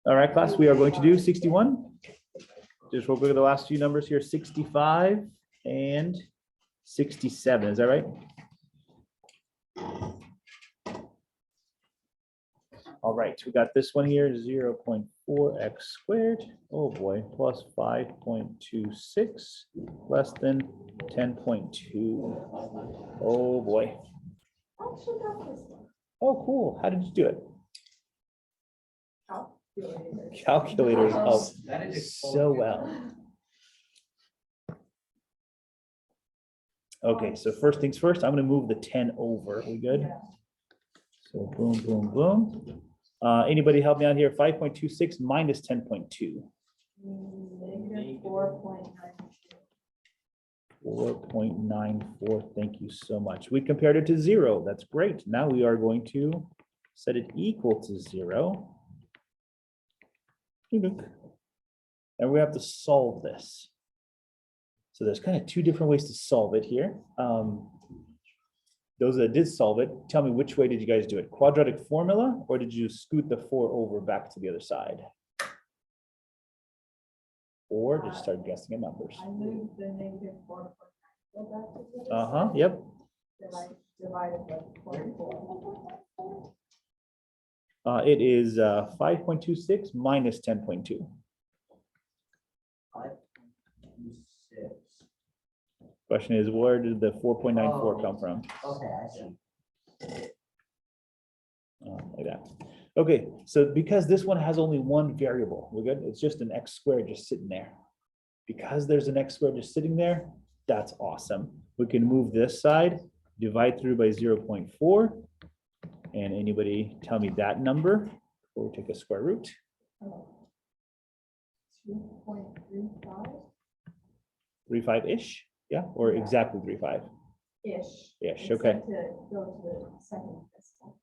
All right, class, we are going to do 61. Just real quick at the last few numbers here, 65 and 67. Is that right? All right, we got this one here, 0.4x squared. Oh boy, plus 5.26 less than 10.2. Oh boy. Oh, cool. How did you do it? Calculators help so well. Okay, so first things first, I'm going to move the 10 over. We good? So boom, boom, boom. Anybody help me out here? 5.26 minus 10.2. Negative 4.92. 4.94. Thank you so much. We compared it to 0. That's great. Now we are going to set it equal to 0. And we have to solve this. So there's kind of two different ways to solve it here. Those that did solve it, tell me which way did you guys do it? Quadratic formula, or did you scoot the 4 over back to the other side? Or just start guessing at numbers. I moved the negative 4.9 back to the other side. Yep. Then I divided by 0.4. It is 5.26 minus 10.2. 5.26. Question is, where did the 4.94 come from? Okay, I see. Like that. Okay, so because this one has only one variable, we're good. It's just an x squared just sitting there. Because there's an x squared just sitting there, that's awesome. We can move this side, divide through by 0.4. And anybody tell me that number, or take a square root? 2.35 3.5-ish, yeah, or exactly 3.5. ish. Ish, Except okay. to go to the second decimal.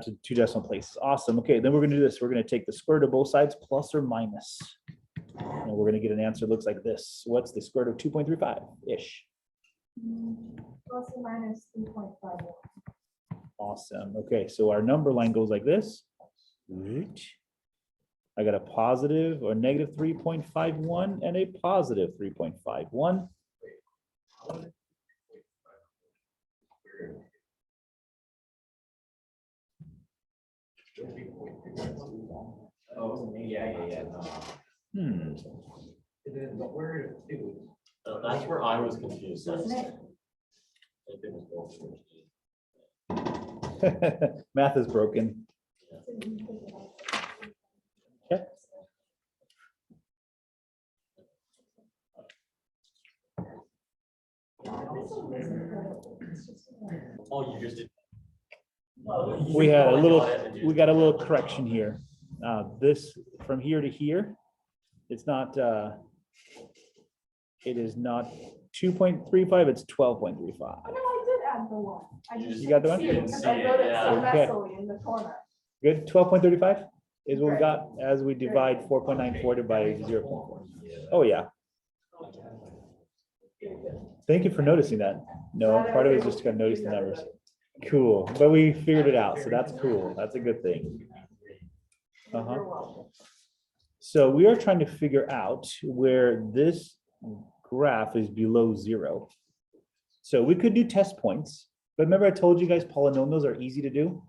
To 2 decimal places. Awesome. Okay, then we're going to do this. We're going to take the square root of both sides, plus or minus. And we're going to get an answer that looks like this. What's the square root of 2.35-ish? Plus or minus 3.51. Awesome. Okay, so our number line goes like this. I got a positive or negative 3.51 and a positive 3.51. Oh, yeah. That's where I was confused. Math is broken. Okay. Oh, you just did. We got a little correction here. This from here to here, it's not. It is not 2.35. It's 12.35. Oh, no, I did add the one. I just You got the one? didn't see it, 'cause I wrote it so Okay. messily in the corner. Good. 12.35 is what we Great. got as we divide 4.94 by 0.4. Oh yeah. Thank you for noticing that. No, part of it is just to kind of notice the numbers. Cool, but we figured it out, so that's cool. That's a good thing. You're welcome. So we are trying to figure out where this graph is below 0. So we could do test points, but remember I told you guys polynomials are easy to do?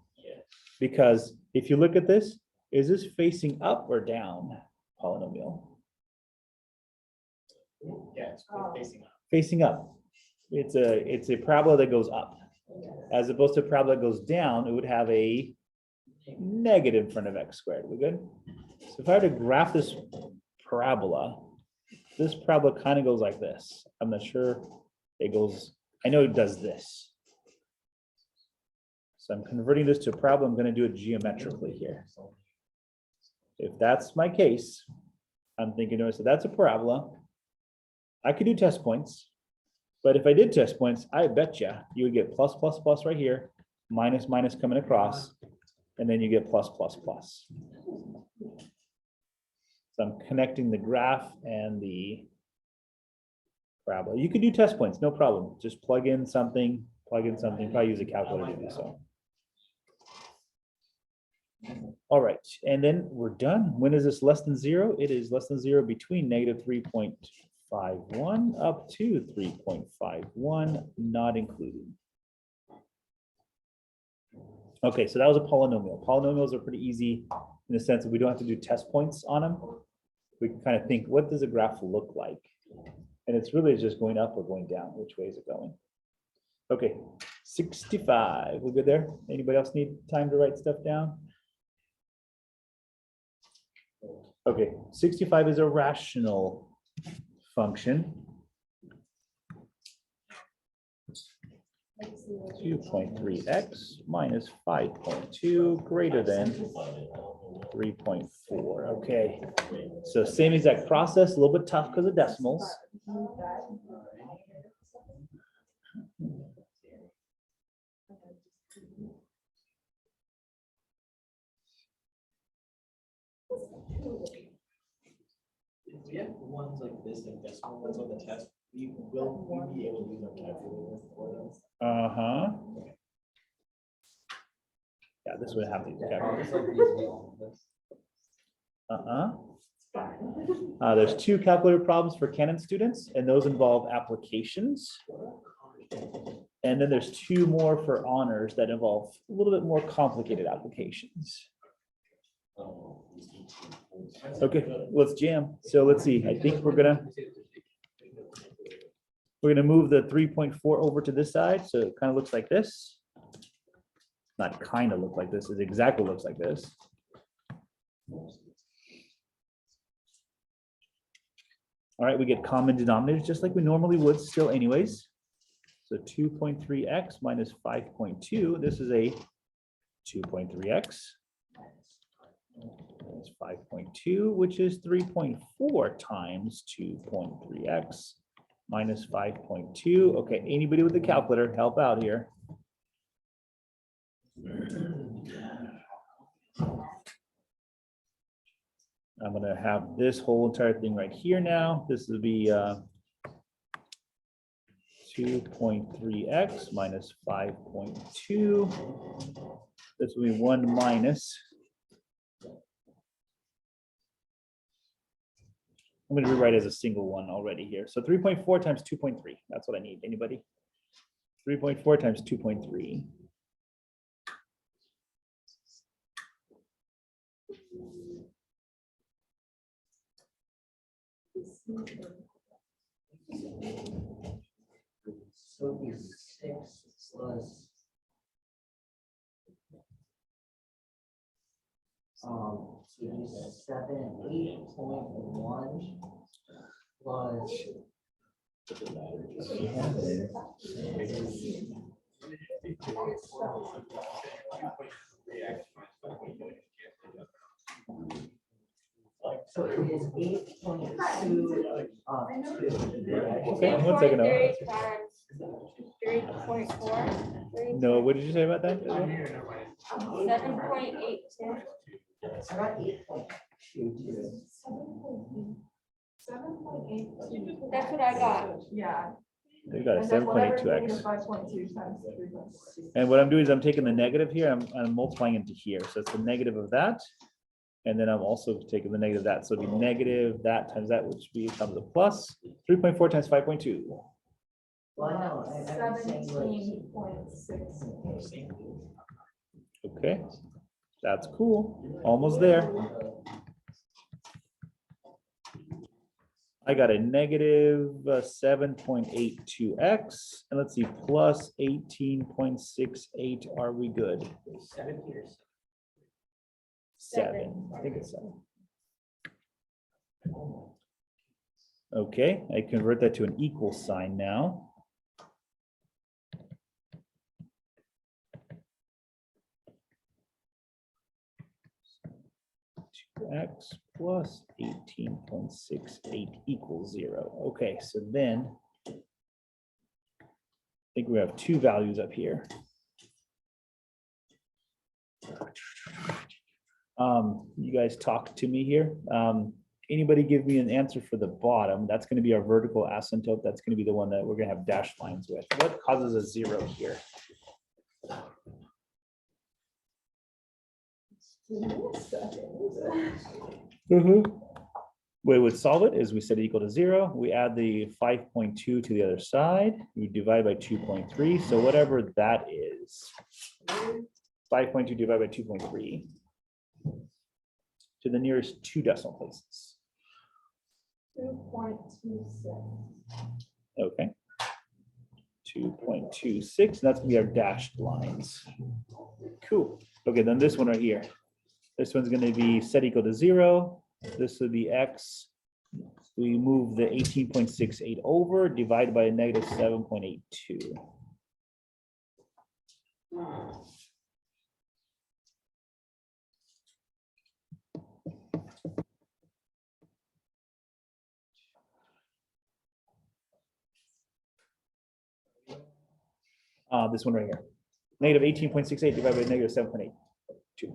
Because if you look at this, is this facing up or down polynomial? Yeah, it's facing up. Facing up. It's a parabola that goes up. As opposed to a parabola that goes down, it would have a negative in front of x squared. We good? So if I were to graph this parabola kind of goes like this. I'm not sure it goes, I know it does this. So I'm converting this to a parabola. I'm going to do it geometrically here. If that's my case, I'm thinking, so that's a parabola. I could do test points. But if I did test points, I bet you would get plus, plus, plus right here, minus, minus coming across, and then you get plus, plus, plus. So I'm connecting the graph and the parabola. You could do test points, no problem. Just plug in something, probably use a calculator to do so. All right, and then we're done. When is this less than zero? It is less than zero between negative 3.51 up to 3.51, not including. Okay, so that was a polynomial. Polynomials are pretty easy in the sense that we don't have to do test points on them. We can kind of think, what does a graph look like? And it's really just going up or going down. Which way is it going? Okay, 65. We're good there? Anybody else need time to write stuff down? Okay, 65 is a rational function. 2.3x minus 5.2 greater than 3.4. Okay, so same exact process, a little bit tough because of decimals. If we have ones like this, like decimal ones on the test, we will be able to use our calculator for them. Uh-huh. Yeah, this would have to be calculated. There's two calculator problems for Canon students, and those involve applications. And then there's two more for honors that involve a little bit more complicated applications. Okay, let's jam. So let's see. I think we're gonna move the 3.4 over to this side, so it kind of looks like this. Not kind of look like this, it exactly looks like this. All right, we get common denominators just like we normally would still anyways. So 2.3x minus 5.2, this is a 2.3x. That's 5.2, which is 3.4 times 2.3x minus 5.2. Okay, anybody with the calculator, help out here. I'm gonna have this whole entire thing right here now. This will be 2.3x minus 5.2. This will be 1 minus. I'm going to rewrite as a single one already here. So 3.4 times 2.3. That's what I need. Anybody? 3.4 times 2.3. So it'd be 6 plus. So it'd be 7, 8.1 plus. So it is 8.2. Okay, 1 second. 3.4. No, what did you say about that? 7.82. I got 8.2. 7.8. That's what I got. Yeah. You got a And then whatever 7.82x. 5.2 times 3.2. And what I'm doing is I'm taking the negative here, I'm multiplying into here. So it's the negative of that. And then I'm also taking the negative of that. So it'd be negative that times that, which becomes a plus 3.4 times 5.2. Well, I know, I'm saying like. 17.6. Okay, that's cool. Almost there. I got a negative 7.82x, and let's see, plus 18.68. Are we good? 7. I think it's 7. Okay, I convert that to an equal sign now. X plus 18.68 equals 0. Okay, so then I think we have two values up here. You guys talk to me here. Anybody give me an answer for the bottom? That's going to be our vertical asymptote. That's going to be the one that we're going to have dashed lines with. What causes a 0 here? Give me a second. Way we would solve it is we set it equal to 0. We add the 5.2 to the other side. We divide by 2.3. So whatever that is, 5.2 divided by 2.3 to the nearest 2 decimal places. 2.26. Okay. 2.26. That's gonna be our dashed lines. Cool. Okay, then this one right here. This one's gonna be set equal to 0. This would be x. We move the 18.68 over, divide by a negative 7.82. This one right here. Negative 18.68 divided by negative 7.82.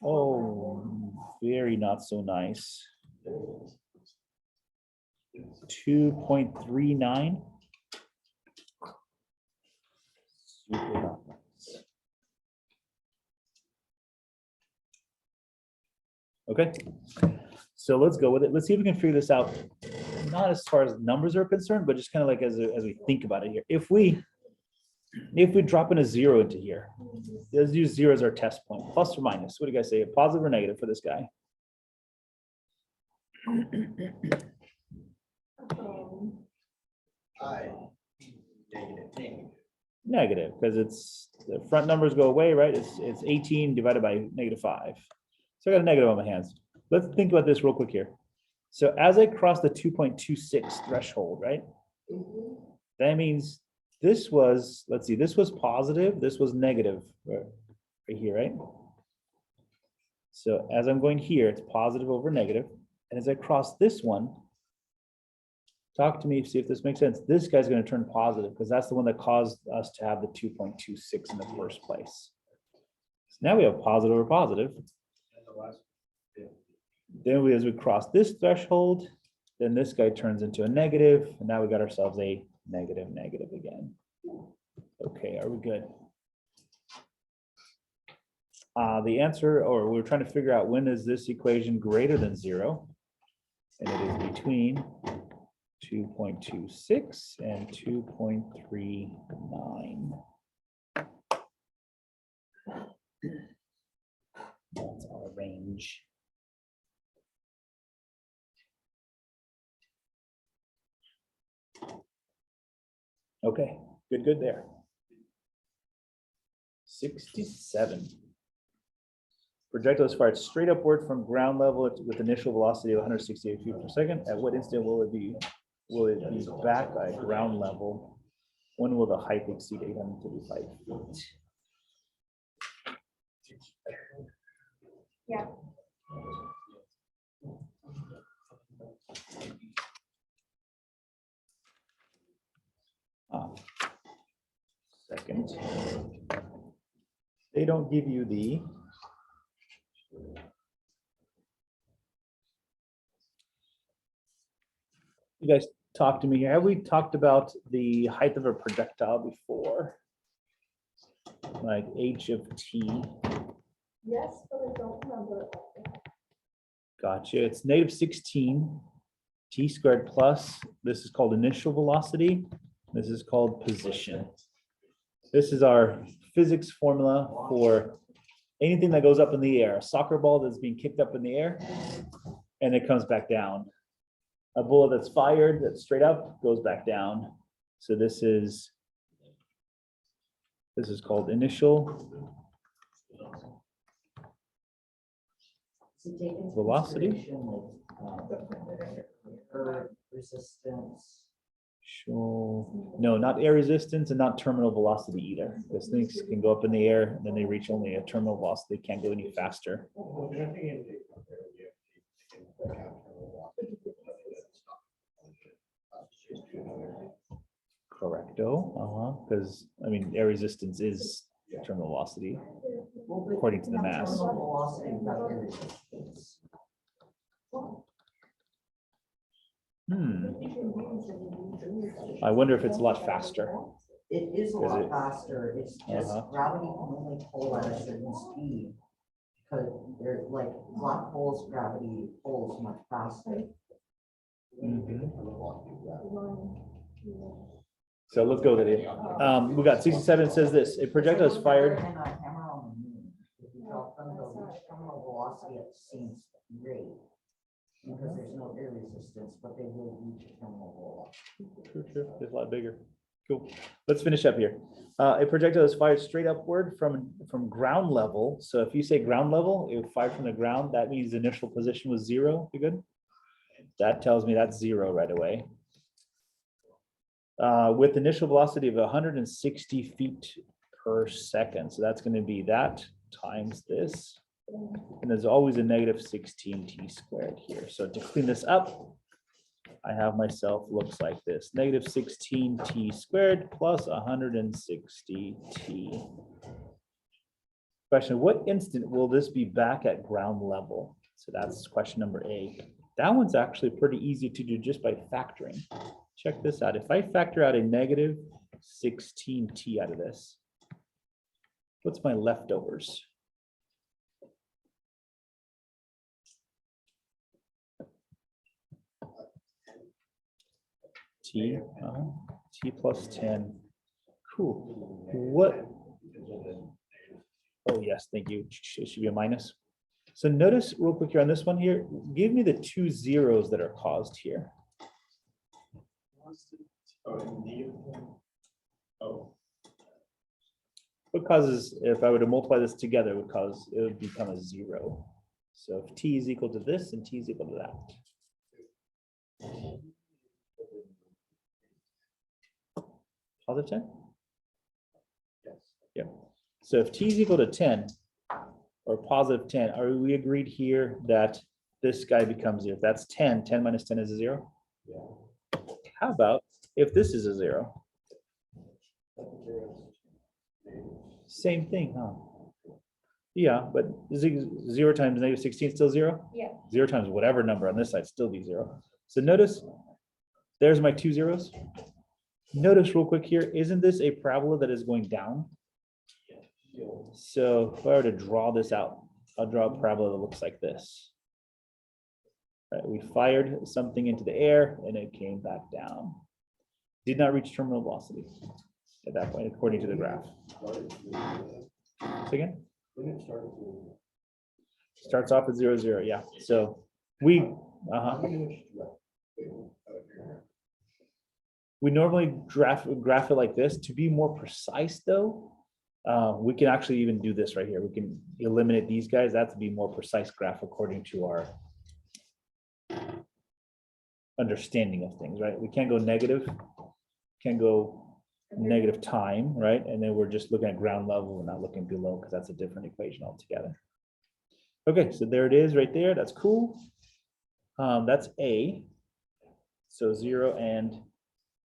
Oh, very not so nice. 2.39. Super not nice. Okay, so let's go with it. Let's see if we can figure this out. Not as far as numbers are concerned, but just kind of like as we think about it here. If we drop in a 0 into here, let's use 0 as our test point, plus or minus. What do you guys say? A positive or negative for this guy? Negative, because it's the front numbers go away, right? It's 18 divided by negative 5. So I got a negative on my hands. Let's think about this real quick here. So as I cross the 2.26 threshold, right? That means this was, let's see, this was positive, this was negative right here, right? So as I'm going here, it's positive over negative. And as I cross this one, talk to me, see if this makes sense. This guy's going to turn positive because that's the one that caused us to have the 2.26 in the first place. So now we have positive over positive. Then as we cross this threshold, then this guy turns into a negative, and now we got ourselves a negative again. Okay, are we good? The answer, or we're trying to figure out when is this equation greater than 0, and it is between 2.26 and 2.39. That's our range. Okay, good there. 67. Projectile is fired straight upward from ground level with initial velocity of 168 feet per second. At what instant will it be back at ground level? When will the height exceed 835 feet? Yeah. Second. They don't give you the you guys talk to me here. Have we talked about the height of a projectile before? Like h of t. Yes, but I don't remember it. Gotcha. It's negative 16 t squared plus, this is called initial velocity. This is called position. This is our physics formula for anything that goes up in the air. A soccer ball that's being kicked up in the air and it comes back down. A bullet that's fired that's straight up goes back down. So this is called initial velocity. Resistance. No, not air resistance and not terminal velocity either. Because things can go up in the air and then they reach only a terminal velocity. They can't go any faster. Correcto. Because I mean, air resistance is terminal velocity. Well, but According to the mass. terminal velocity without air resistance. I wonder if it's a lot faster. It is a Is lot it? faster, it's just gravity can only pull at a certain speed. Because they're like, black holes, gravity pulls much faster. So let's go with it. We got 67 says this, a projectile is fired. And a hammer on the moon, if you drop them, they'll reach terminal velocity at the same rate. Because there's no air resistance, but they will reach terminal velocity. True. It's a lot bigger. Cool. Let's finish up here. A projectile is fired straight upward from ground level. So if you say ground level, it fired from the ground, that means the initial position was 0. You good? That tells me that's 0 right away. With initial velocity of 160 feet per second. So that's going to be that times this. And there's always a negative 16 t squared here. So to clean this up, I have myself looks like this, negative 16 t squared plus 160 t. Question, what instant will this be back at ground level? So that's question number A. That one's actually pretty easy to do just by factoring. Check this out. If I factor out a negative 16 t out of this, what's my leftovers? T, T plus 10. Cool. What? Oh, yes, thank you. It should be a minus. So notice real quick here on this one here, give me the 2 zeros that are caused here. What causes, if I were to multiply this together, it would become a 0. So if t is equal to this and t is equal to that. Positive 10? Yes. Yeah. So if t is equal to 10 or positive 10, are we agreed here that this guy becomes 0? If that's 10, 10 minus 10 is a 0? Yeah. How about if this is a 0? Same thing, huh? Yeah, but is it 0 times negative 16 still 0? Yeah. 0 times whatever number on this side still be 0. So notice, there's my 2 zeros. Notice real quick here, isn't this a parabola that is going down? So if I were to draw this out, I'll draw a parabola that looks like this. Right, we fired something into the air and it came back down. Did not reach terminal velocity at that point, according to the graph. So again? Starts off at 0, 0, yeah. So we normally graph it like this. To be more precise though, we can actually even do this right here. We can eliminate these guys. That's to be more precise graph according to our understanding of things, right? We can't go negative, can't go negative time, right? And then we're just looking at ground level. We're not looking below because that's a different equation altogether. Okay, so there it is right there. That's cool. That's A. So 0 and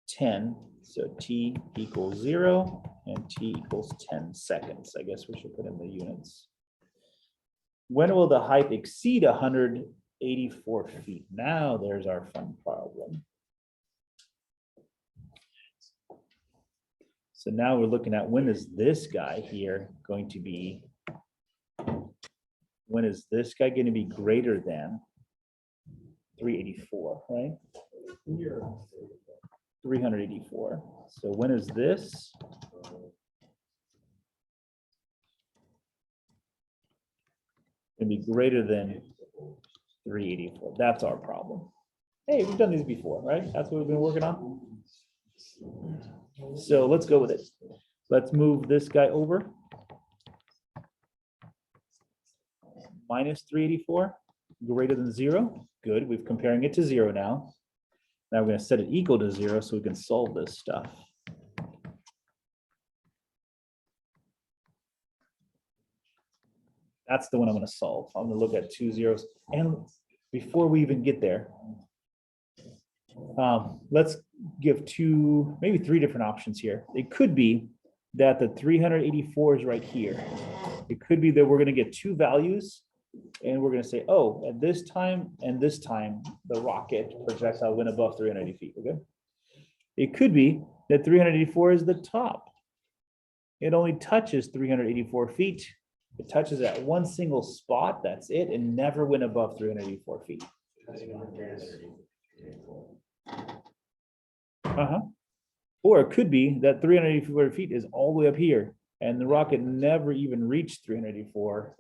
10. So t equals 0 and t equals 10 seconds. I guess we should put in the units. When will the height exceed 184 feet? Now there's our fun problem. So now we're looking at when is this guy here going to be, when is this guy going to be greater than 384, right? 384. So when is this? Going to be greater than 384. That's our problem. Hey, we've done these before, right? That's what we've been working on. So let's go with it. Let's move this guy over. Minus 384, greater than 0. Good, we're comparing it to 0 now. Now we're going to set it equal to 0 so we can solve this stuff. That's the one I'm going to solve. I'm going to look at 2 zeros. And before we even get there, let's give maybe three different options here. It could be that the 384 is right here. It could be that we're gonna get two values and we're gonna say, oh, at this time and this time, the rocket projectile went above 380 feet, okay? It could be that 384 is the top. It only touches 384 feet. It touches at one single spot, that's it, and never went above 384 feet. Or it could be that 384 feet is all the way up here, and the rocket never even reached 384,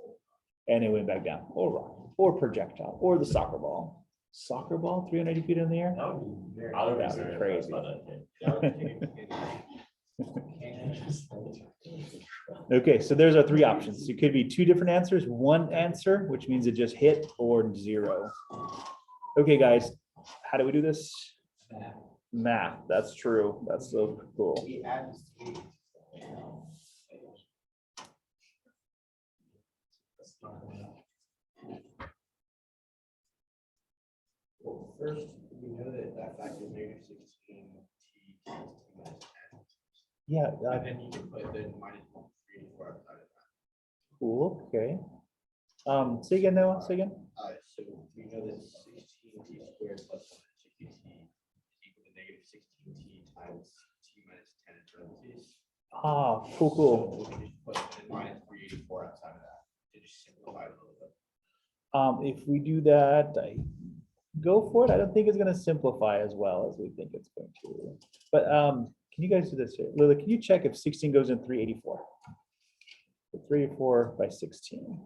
and it went back down, or rocket, or projectile, or the soccer ball. Soccer ball, 380 feet in the air? That would be very. That'd be crazy. Okay, so there's our three options. It could be two different answers, one answer, which means it just hit, or zero. Okay, guys, how do we do this? Math, that's true. That's so cool. Well, first, we know that factor is negative 16 t times t minus 10. Yeah, And then you can put the minus 134 outside of that. cool, okay. Say again, Noah, say again. So we know that 16t squared plus 160t is equal to negative 16t times t minus 10 in parentheses. Ah, cool, cool. So we can just put the minus 384 outside of that to just simplify it a little bit. If we do that, I go for it. I don't think it's gonna simplify as well as we think it's going to. But can you guys do this here? Lily, can you check if 16 goes in 384? 384 by 16.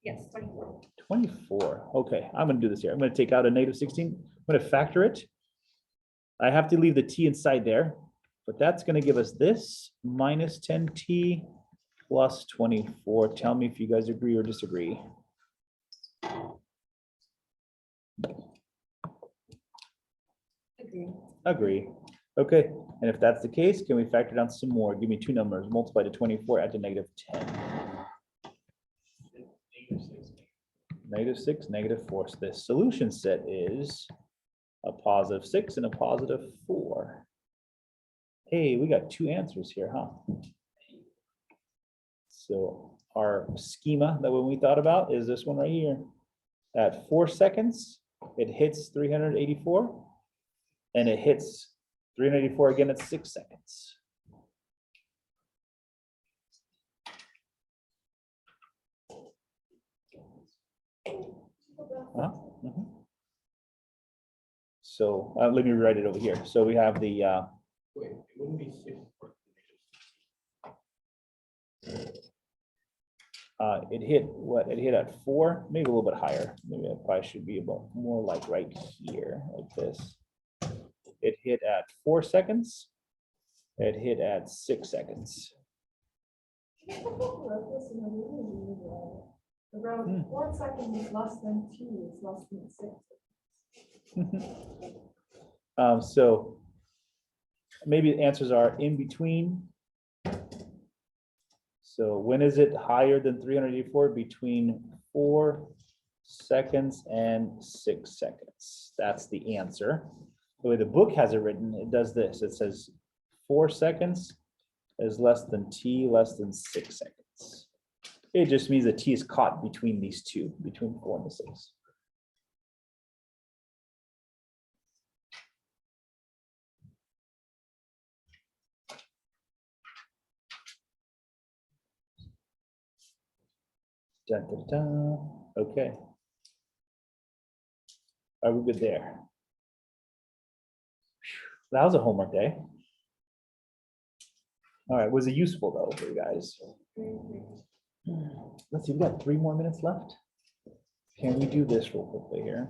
Yes, 24. 24. Okay, I'm gonna do this here. I'm gonna take out a negative 16. I'm gonna factor it. I have to leave the t inside there, but that's gonna give us this minus 10t plus 24. Tell me if you guys agree or disagree. Agree. Agree. Okay, and if that's the case, can we factor down some more? Give me two numbers, multiply to 24, add to negative 10. -6, -4. So the solution set is a positive 6 and a positive 4. Hey, we got two answers here, huh? So our schema that when we thought about is this one right here. At 4 seconds, it hits 384, and it hits 384 again at 6 seconds. Huh? Mhm. So let me write it over here. So we have the Wait, it wouldn't be 6 for it hit what? It hit at 4, maybe a little bit higher. Maybe it probably should be about more like right here, like this. It hit at 4 seconds. It hit at 6 seconds. Around 4 seconds is less than 2, is less than 6. So maybe the answers are in between. So when is it higher than 384? Between 4 seconds and 6 seconds. That's the answer. The way the book has it written, it does this. It says 4 seconds is less than t less than 6 seconds. It just means that t is caught between these two, between 4 and the 6. Dun, dun, dun. Okay. Are we good there? That was a homework day. All right, was it useful though for you guys? Let's see, we got 3 more minutes left. Can we do this real quickly here?